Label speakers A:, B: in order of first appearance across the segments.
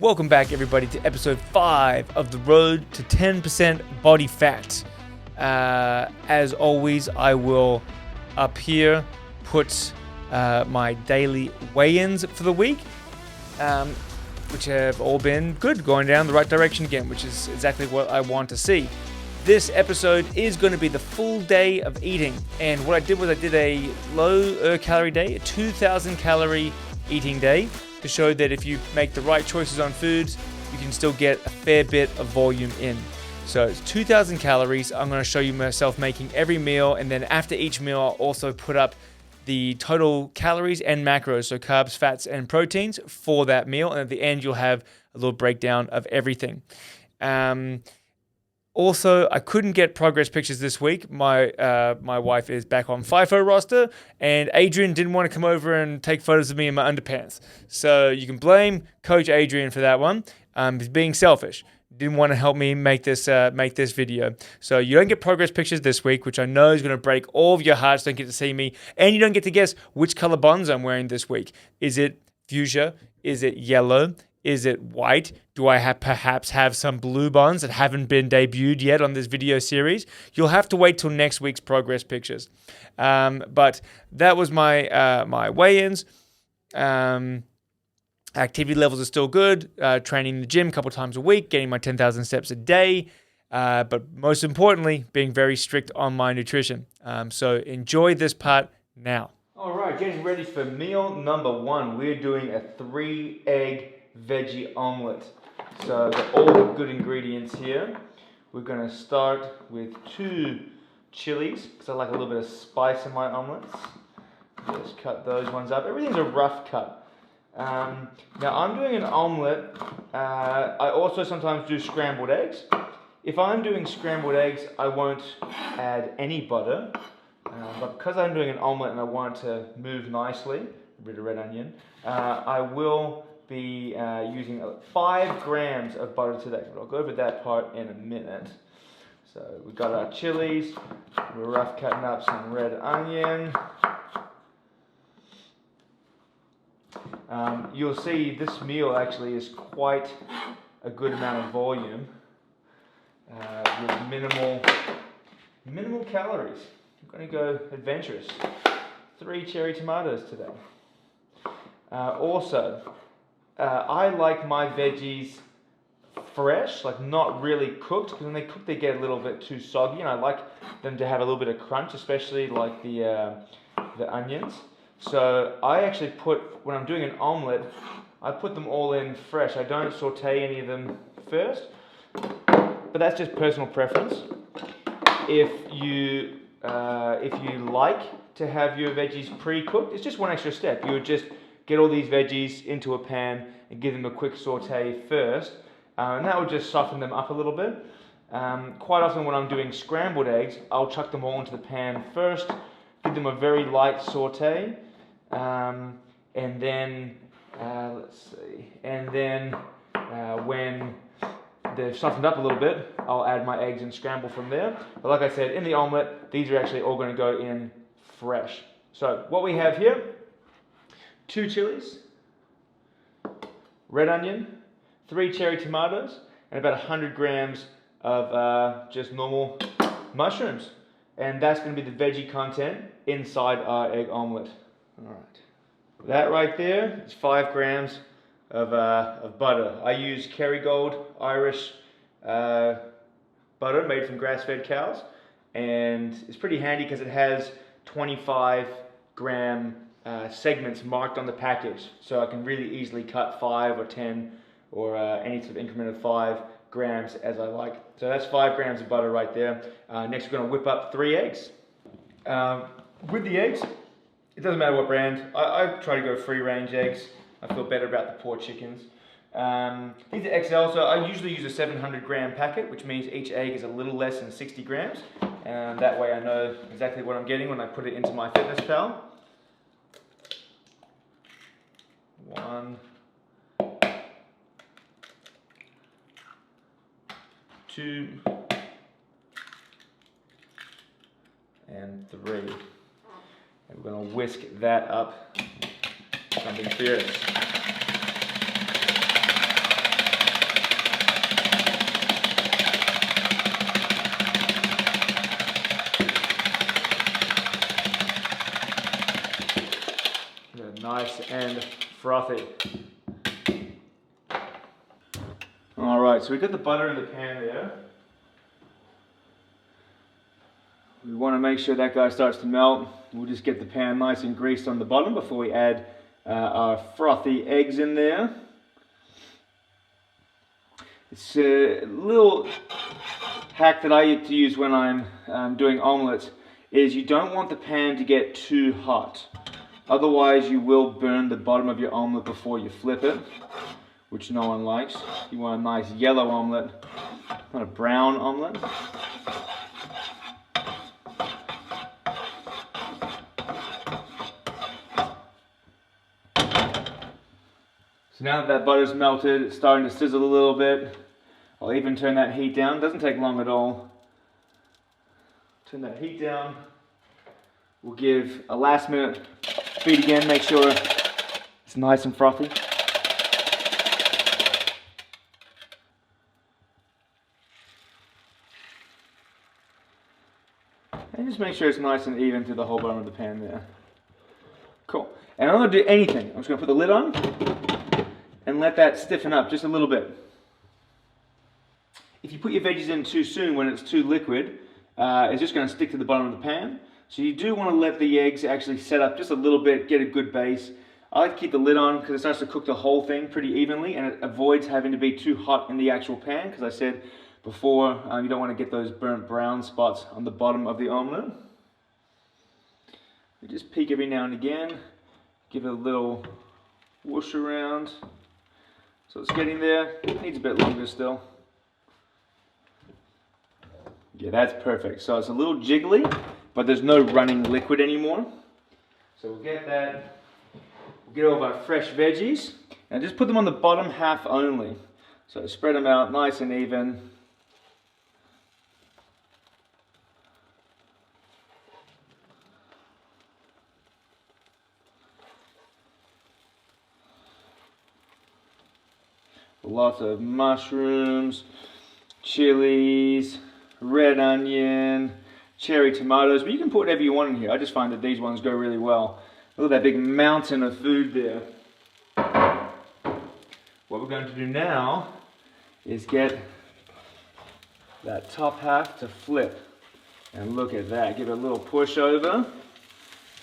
A: Welcome back, everybody, to episode 5 of the Road to 10% Body Fat. As always, I will up here put my daily weigh-ins for the week, which have all been good, going down the right direction again, which is exactly what I want to see. This episode is going to be the full day of eating, and what I did was I did a low calorie day, a 2,000 calorie eating day, to show that if you make the right choices on foods, you can still get a fair bit of volume in. So it's 2,000 calories. I'm going to show you myself making every meal, and then after each meal, I'll also put up the total calories and macros, so carbs, fats, and proteins for that meal. And at the end, you'll have a little breakdown of everything. Also, I couldn't get progress pictures this week. My wife is back on FIFO roster, and Adrian didn't want to come over and take photos of me in my underpants. So you can blame Coach Adrian for that one. He's being selfish. Didn't want to help me make this video. So you don't get progress pictures this week, which I know is going to break all of your hearts. Don't get to see me, and you don't get to guess which color bonds I'm wearing this week. Is it fuchsia? Is it yellow? Is it white? Do I perhaps have some blue bonds that haven't been debuted yet on this video series? You'll have to wait till next week's progress pictures. But that was my weigh-ins. Activity levels are still good. Training in the gym a couple times a week, getting my 10,000 steps a day. But most importantly, being very strict on my nutrition. So enjoy this part now. All right, getting ready for meal number 1. We're doing a 3-egg veggie omelet. So I've got all the good ingredients here. We're going to start with 2 chilies, because I like a little bit of spice in my omelets. Just cut those ones up. Everything's a rough cut. Now I'm doing an omelet. I also sometimes do scrambled eggs. If I'm doing scrambled eggs, I won't add any butter. But because I'm doing an omelet and I want it to move nicely, a bit of red onion, I will be using 5 grams of butter today. But I'll go over that part in a minute. So we've got our chilies. We're rough cutting up some red onion. You'll see this meal actually is quite a good amount of volume with minimal calories. I'm going to go adventurous. 3 cherry tomatoes today. I like my veggies fresh, like not really cooked, because when they cook they get a little bit too soggy, and I like them to have a little bit of crunch, especially like the onions. So I actually when I'm doing an omelet, I put them all in fresh. I don't saute any of them first, but that's just personal preference. If you like to have your veggies pre-cooked, it's just one extra step. You would just get all these veggies into a pan and give them a quick saute first, and that will just soften them up a little bit. Quite often when I'm doing scrambled eggs, I'll chuck them all into the pan first, give them a very light saute, and then when they've softened up a little bit, I'll add my eggs and scramble from there. But like I said, in the omelet, these are actually all going to go in fresh. So what we have here: 2 chilies, red onion, 3 cherry tomatoes, and about 100 grams of just normal mushrooms. And that's going to be the veggie content inside our egg omelet. All right. That right there is 5 grams of butter. I use Kerrygold Irish butter made from grass-fed cows. And it's pretty handy because it has 25 gram segments marked on the package, so I can really easily cut 5 or 10 or any sort of increment of 5 grams as I like. So that's 5 grams of butter right there. Next we're going to whip up 3 eggs. With the eggs, it doesn't matter what brand. I try to go free range eggs. I feel better about the poor chickens. These are XL, so I usually use a 700 gram packet, which means each egg is a little less than 60 grams. And that way I know exactly what I'm getting when I put it into my FitnessPal. 1, 2, and 3. And we're going to whisk that up something fierce. nice and frothy. All right, so we've got the butter in the pan there. We want to make sure that guy starts to melt. We'll just get the pan nice and greased on the bottom before we add our frothy eggs in there. It's a little hack that I like to use when I'm doing omelets is you don't want the pan to get too hot. Otherwise you will burn the bottom of your omelet before you flip it, which no one likes. You want a nice yellow omelet, not a brown omelet. So now that butter's melted, it's starting to sizzle a little bit. I'll even turn that heat down. Doesn't take long at all. Turn that heat down. We'll give a last minute beat again, make sure it's nice and frothy. And just make sure it's nice and even through the whole bottom of the pan there. Cool. And I'm not going to do anything. I'm just going to put the lid on and let that stiffen up just a little bit. If you put your veggies in too soon when it's too liquid, it's just going to stick to the bottom of the pan. So you do want to let the eggs actually set up just a little bit, get a good base. I like to keep the lid on because it starts to cook the whole thing pretty evenly and it avoids having to be too hot in the actual pan, because I said before, you don't want to get those burnt brown spots on the bottom of the omelette. We just peek every now and again, give it a little whoosh around. So it's getting there, it needs a bit longer still. Yeah, that's perfect. So it's a little jiggly, but there's no running liquid anymore. So we'll get that, we'll get all of our fresh veggies, and just put them on the bottom half only. So spread them out nice and even. Lots of mushrooms, chilies, red onion, cherry tomatoes, but you can put whatever you want in here. I just find that these ones go really well. Look at that big mountain of food there. What we're going to do now is get that top half to flip. And look at that, give it a little push over.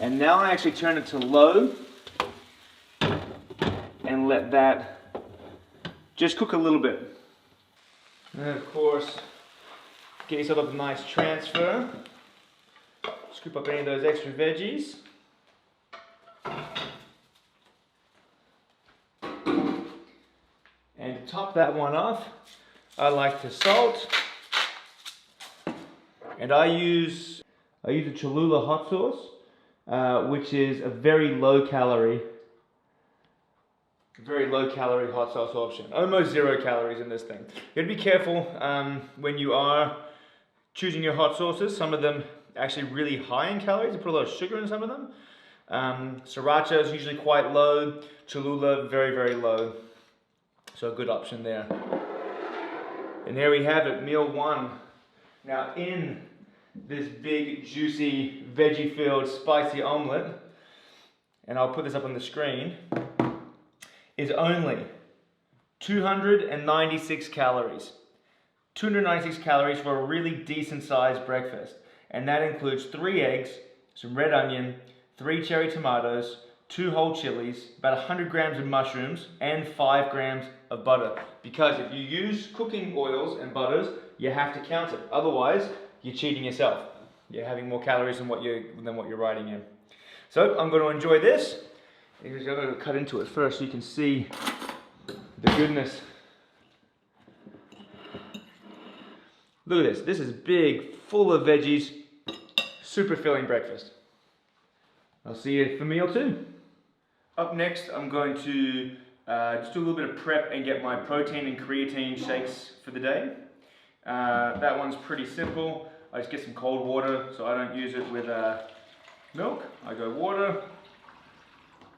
A: And now I actually turn it to low and let that just cook a little bit. And of course, get yourself a nice transfer. Scoop up any of those extra veggies. And to top that one off, I like to salt. And I use a Cholula hot sauce, which is a very low calorie hot sauce option. Almost 0 calories in this thing. You gotta be careful when you are choosing your hot sauces. Some of them actually really high in calories. They put a lot of sugar in some of them. Sriracha is usually quite low. Cholula, very, very low. So a good option there. And there we have it, meal one. Now in this big, juicy, veggie-filled, spicy omelet, and I'll put this up on the screen, is only 296 calories. 296 calories for a really decent sized breakfast. And that includes 3 eggs, some red onion, 3 cherry tomatoes, 2 whole chilies, about 100 grams of mushrooms, and 5 grams of butter. Because if you use cooking oils and butters, you have to count it. Otherwise, you're cheating yourself. You're having more calories than what you're writing in. So I'm going to enjoy this. I'm going to cut into it first so you can see the goodness. Look at this. This is big, full of veggies, super filling breakfast. I'll see you for meal 2. Up next, I'm going to just do a little bit of prep and get my protein and creatine shakes for the day. That one's pretty simple. I just get some cold water, so I don't use it with milk. I go water,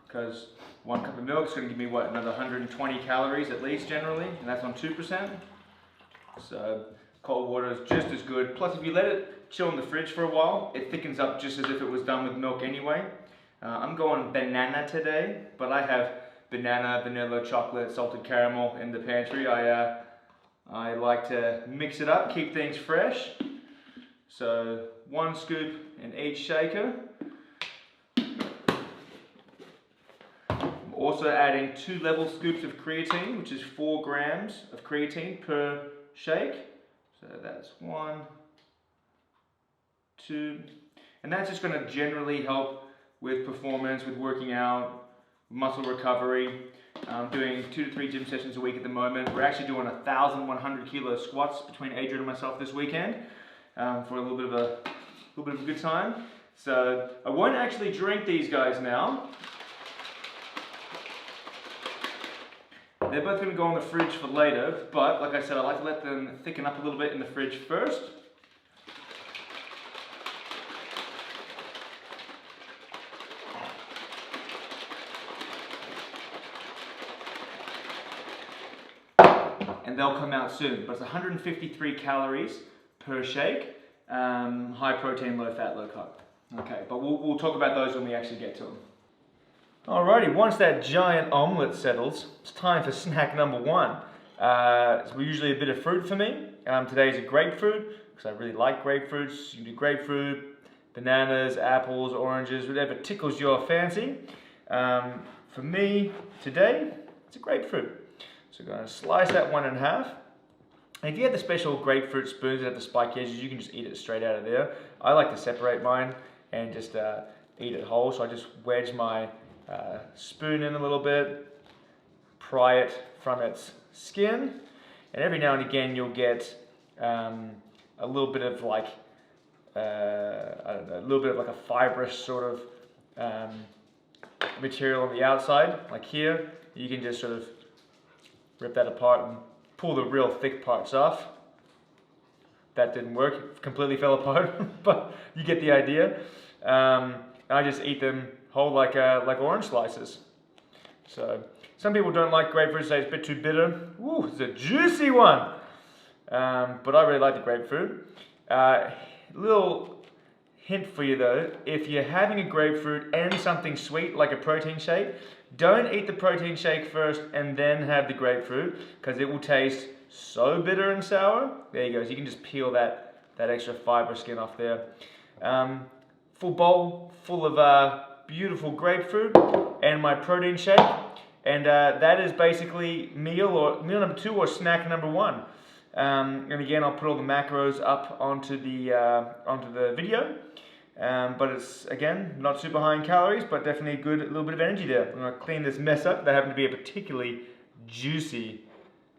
A: because 1 cup of milk is going to give me, what, another 120 calories at least generally, and that's on 2%. So cold water is just as good. Plus, if you let it chill in the fridge for a while, it thickens up just as if it was done with milk anyway. I'm going banana today, but I have banana, vanilla, chocolate, salted caramel in the pantry. I like to mix it up, keep things fresh. So 1 scoop in each shaker. I'm also adding 2 level scoops of creatine, which is 4 grams of creatine per shake. So that's 1, 2, and that's just going to generally help with performance, with working out, muscle recovery. I'm doing 2 to 3 gym sessions a week at the moment. We're actually doing 1,100 kilo squats between Adrian and myself this weekend for a little bit of a good time. So I won't actually drink these guys now. They're both going to go in the fridge for later, but like I said, I like to let them thicken up a little bit in the fridge first. And they'll come out soon, but it's 153 calories per shake, high protein, low fat, low carb. Okay, but we'll talk about those when we actually get to them. Alrighty, once that giant omelet settles, it's time for snack number 1. It's usually a bit of fruit for me. Today is a grapefruit, because I really like grapefruits. You can do grapefruit, bananas, apples, oranges, whatever tickles your fancy. For me, today, it's a grapefruit. So I'm going to slice that one in half. And if you have the special grapefruit spoons that have the spiky edges, you can just eat it straight out of there. I like to separate mine and just eat it whole. So I just wedge my spoon in a little bit, pry it from its skin, and every now and again you'll get a little bit of like a little bit of like a fibrous sort of material on the outside, like here. You can just sort of rip that apart and pull the real thick parts off. That didn't work, it completely fell apart, but you get the idea. I just eat them whole like orange slices. So some people don't like grapefruit, say it's a bit too bitter. Ooh, it's a juicy one. But I really like the grapefruit. Little hint for you though, if you're having a grapefruit and something sweet like a protein shake, don't eat the protein shake first and then have the grapefruit, because it will taste so bitter and sour. There you go, so you can just peel that extra fiber skin off there. Full bowl full of beautiful grapefruit and my protein shake, and that is basically meal number 2 or snack number 1. And again, I'll put all the macros up onto the video. But it's, again, not super high in calories, but definitely a good little bit of energy there. I'm going to clean this mess up. That happened to be a particularly juicy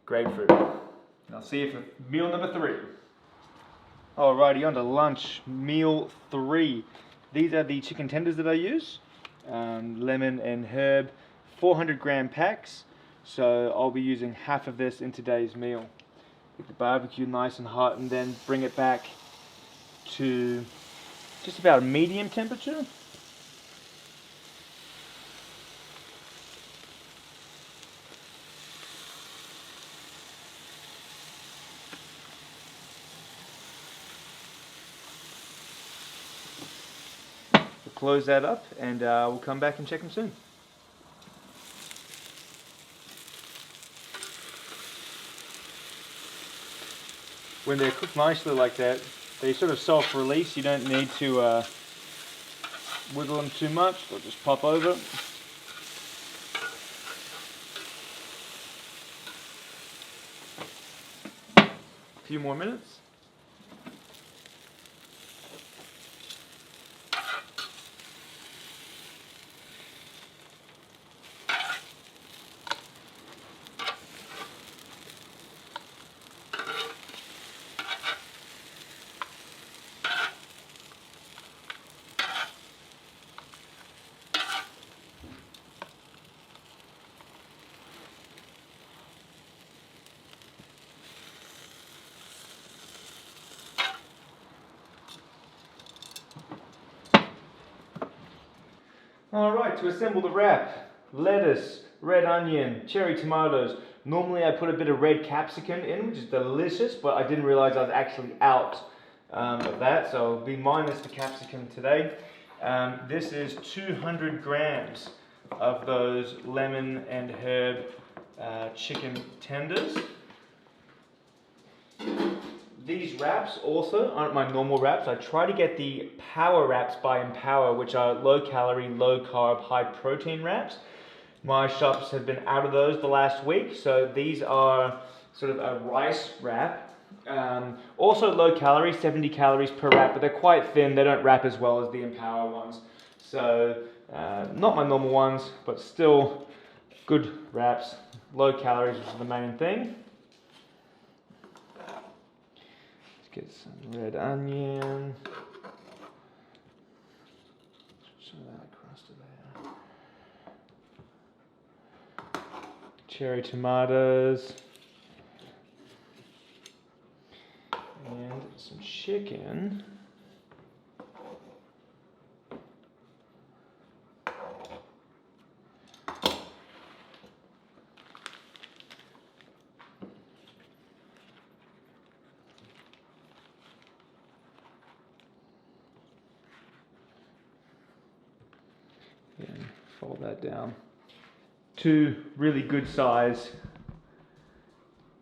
A: grapefruit. And I'll see you for meal number 3. Alrighty, on to lunch, meal 3. These are the chicken tenders that I use. Lemon and herb, 400 gram packs. So I'll be using half of this in today's meal. Get the barbecue nice and hot and then bring it back to just about medium temperature. We'll close that up and we'll come back and check them soon. When they're cooked nicely like that, they sort of self-release. You don't need to wiggle them too much. They'll just pop over. A few more minutes. Alright, to assemble the wrap, lettuce, red onion, cherry tomatoes. Normally I put a bit of red capsicum in, which is delicious, but I didn't realize I was actually out of that, so I'll be minus the capsicum today. This is 200 grams of those lemon and herb chicken tenders. These wraps also aren't my normal wraps. I try to get the Power Wraps by Empower, which are low calorie, low carb, high protein wraps. My shops have been out of those the last week, so these are sort of a rice wrap. Also low calorie, 70 calories per wrap, but they're quite thin. They don't wrap as well as the Empower ones. So not my normal ones, but still good wraps. Low calories, which is the main thing. Let's get some red onion. Some of that across to there. Cherry tomatoes. And some chicken. And fold that down. 2 really good size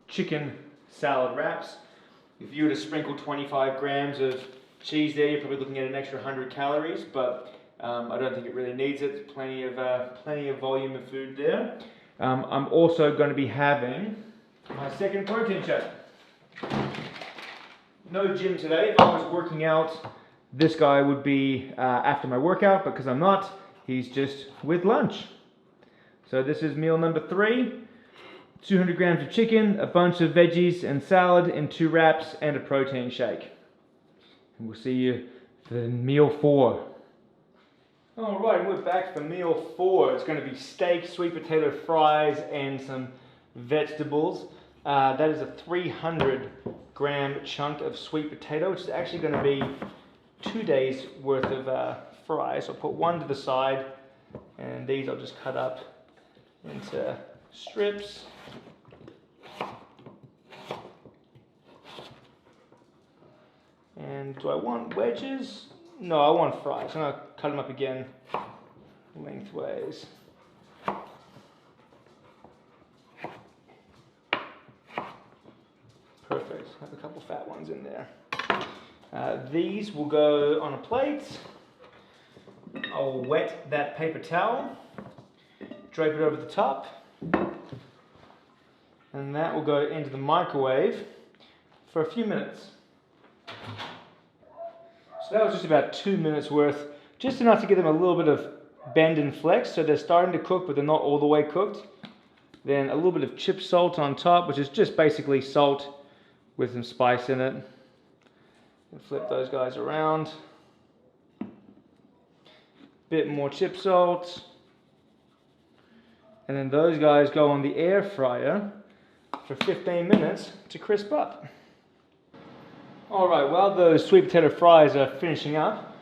A: chicken salad wraps. If you were to sprinkle 25 grams of cheese there, you're probably looking at an extra 100 calories, but I don't think it really needs it. There's plenty of volume of food there. I'm also going to be having my second protein shake. No gym today. If I was working out, this guy would be after my workout, but because I'm not, he's just with lunch. So this is meal number 3. 200 grams of chicken, a bunch of veggies and salad in 2 wraps, and a protein shake. And we'll see you for meal 4. Alright, we're back for meal 4. It's going to be steak, sweet potato fries, and some vegetables. That is a 300 gram chunk of sweet potato, which is actually going to be 2 days worth of fries. So I'll put one to the side, and these I'll just cut up into strips. And do I want wedges? No, I want fries. I'm going to cut them up again lengthways. Perfect. Have a couple fat ones in there. These will go on a plate. I'll wet that paper towel, drape it over the top, and that will go into the microwave for a few minutes. So that was just about 2 minutes worth, just enough to give them a little bit of bend and flex, so they're starting to cook, but they're not all the way cooked. Then a little bit of chip salt on top, which is just basically salt with some spice in it. And flip those guys around. Bit more chip salt. And then those guys go on the air fryer for 15 minutes to crisp up. Alright, while those sweet potato fries are finishing up,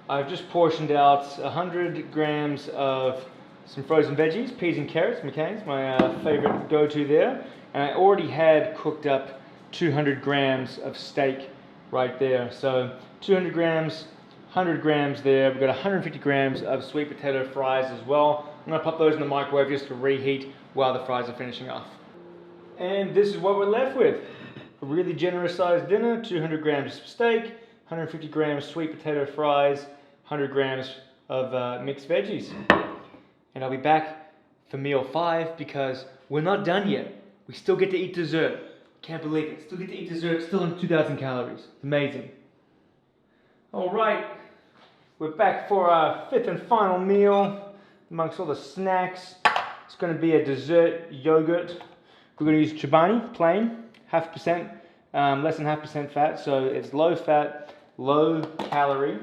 A: I've just portioned out 100 grams of some frozen veggies, peas and carrots, McCain's, my favorite go-to there. And I already had cooked up 200 grams of steak right there. So 200 grams, 100 grams there. We've got 150 grams of sweet potato fries as well. I'm going to pop those in the microwave just to reheat while the fries are finishing off. And this is what we're left with. A really generous sized dinner, 200 grams of steak, 150 grams sweet potato fries, 100 grams of mixed veggies. And I'll be back for meal 5 because we're not done yet. We still get to eat dessert. Can't believe it. Still get to eat dessert, still on 2,000 calories. It's amazing. Alright, we're back for our 5th and final meal. Amongst all the snacks, it's going to be a dessert yogurt. We're going to use Chobani, plain. 0.5%, less than 0.5% fat, so it's low fat, low calorie,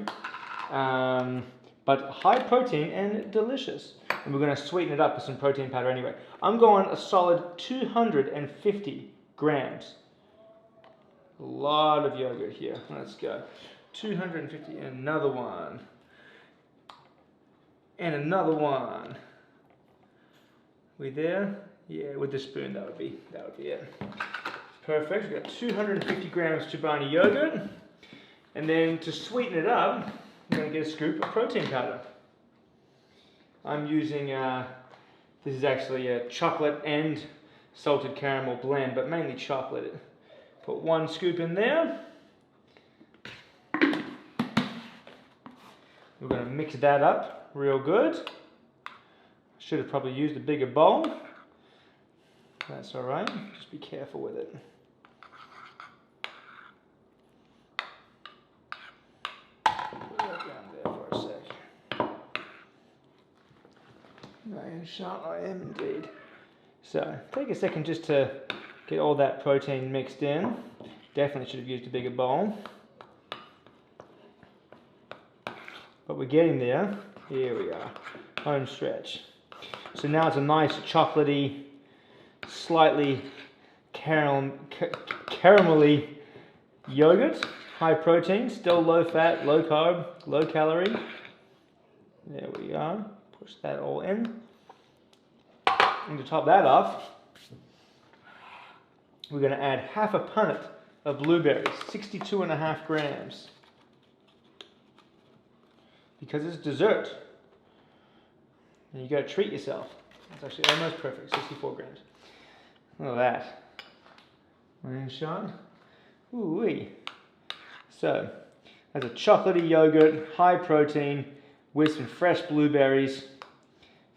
A: but high protein and delicious. And we're going to sweeten it up with some protein powder anyway. I'm going a solid 250 grams. A lot of yogurt here. Let's go. 250, and another one. And another one. We there? Yeah, with the spoon that would be it. Perfect. We've got 250 grams Chobani yogurt. And then to sweeten it up, I'm going to get a scoop of protein powder. I'm using, this is actually a chocolate and salted caramel blend, but mainly chocolate. Put 1 scoop in there. We're going to mix that up real good. Should have probably used a bigger bowl. That's alright, just be careful with it. Put that down there for a sec. Nice shot, I am indeed. So, take a second just to get all that protein mixed in. Definitely should have used a bigger bowl. But we're getting there. Here we are, home stretch. So now it's a nice chocolatey, slightly caramelly yogurt. High protein, still low fat, low carb, low calorie. There we are. Push that all in. And to top that off, we're going to add half a punnet of blueberries, 62.5 grams. Because it's dessert. And you got to treat yourself. It's actually almost perfect, 64 grams. Look at that. One shot. Ooh-wee. So, that's a chocolatey yogurt, high protein, with some fresh blueberries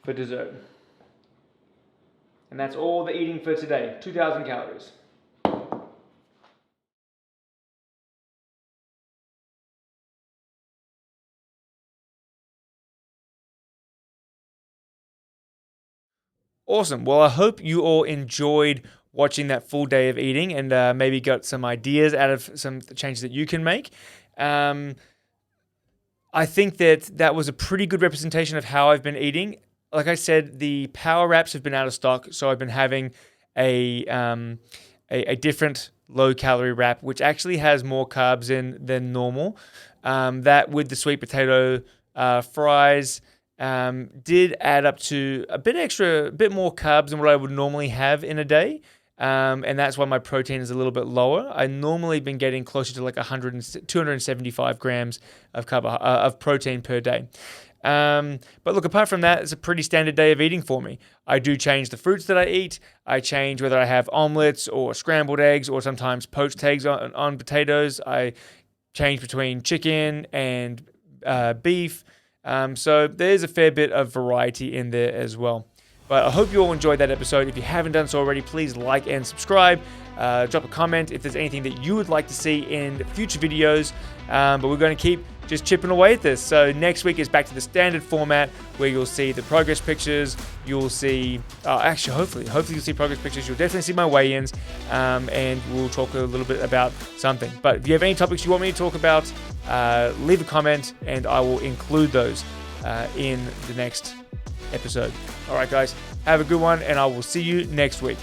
A: for dessert. And that's all the eating for today, 2,000 calories. Awesome. Well, I hope you all enjoyed watching that full day of eating and maybe got some ideas out of some changes that you can make. I think that was a pretty good representation of how I've been eating. Like I said, the power wraps have been out of stock, so I've been having a different low-calorie wrap, which actually has more carbs in than normal. That with the sweet potato fries did add up to a bit more carbs than what I would normally have in a day. And that's why my protein is a little bit lower. I normally been getting closer to like 275 grams of protein per day. But look, apart from that, it's a pretty standard day of eating for me. I do change the fruits that I eat. I change whether I have omelets or scrambled eggs or sometimes poached eggs on potatoes. I change between chicken and beef. So there's a fair bit of variety in there as well. But I hope you all enjoyed that episode. If you haven't done so already, please like and subscribe. Drop a comment if there's anything that you would like to see in future videos. But we're going to keep just chipping away at this. So next week is back to the standard format where you'll see the progress pictures. You'll see, hopefully you'll see progress pictures. You'll definitely see my weigh-ins, and we'll talk a little bit about something. But if you have any topics you want me to talk about, leave a comment and I will include those in the next episode. All right, guys, have a good one, and I will see you next week.